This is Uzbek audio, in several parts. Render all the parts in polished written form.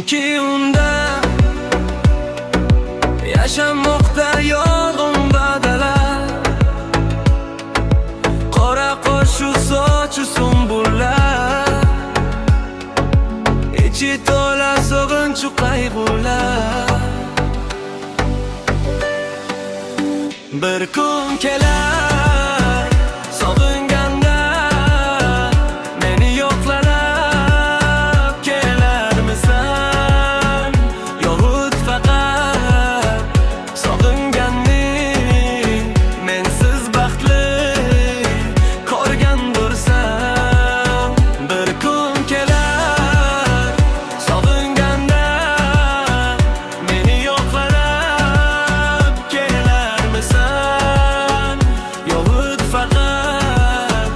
Chunki unda yashamoqda yorg'in badalar, qora qoshu sochi sumbullar, ichi to'la sog'inchu qayg'ular. Bir kun kelar sog'inganda meni yo'qlab kelarmisan? Yo'g'ut faqat sog'inganing mensiz baxtli ko'rgandursan. Bir kun kelar sog'inganda meni yo'qlab kelarmisan? Yo'g'ut faqat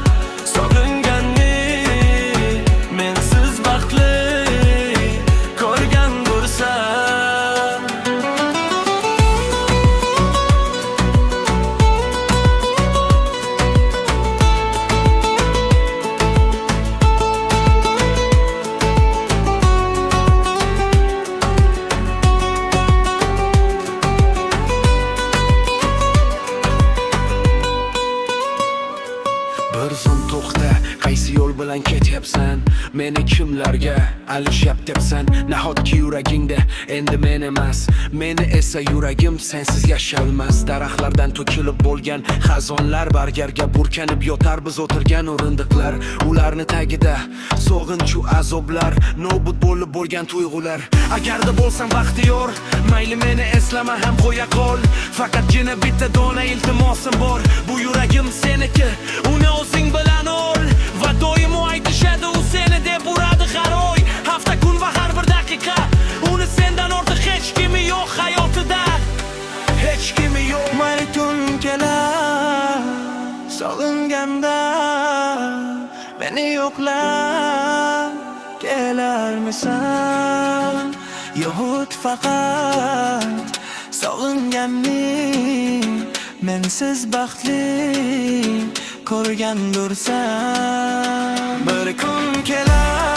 sog'inganing mensiz baxtli ko'rgandursan. Bir zum to'xta, qaysi yo'l bilan ketyapsan? Meni kimlarga alishyap debsan? Nahotki yuragingda endi men emas, meni esa yuragim sensiz yasholmas. Daraxtlardan to'kilib bo'lgan xazonlar, bargarga burkanib yotar biz o'tirgan o'rindiqlar. Ularni tagida sog'inchu azoblar, nobud bo'lib bo'lgan tuyg'ular. Agarda bo'lsam baxtiyor, mayli meni eslama ham qo'ya qol. Faqatgina bitta dona iltimosim bor, bu yuragim seniki, uni o'zing bilan ol. Va doimo aytishadi u seni deb uradi har oy, hafta kun va har bir daqiqa. Uni sendan ortiq hech kimi yo'q hayotida, hech kimi yo'q. Mayli tun kelar sog'inganda meni yo'qlab kelarmisan? Yo'g'ut faqat sog'inganing mensiz baxtli ko'rgandursan. Bir kun kelar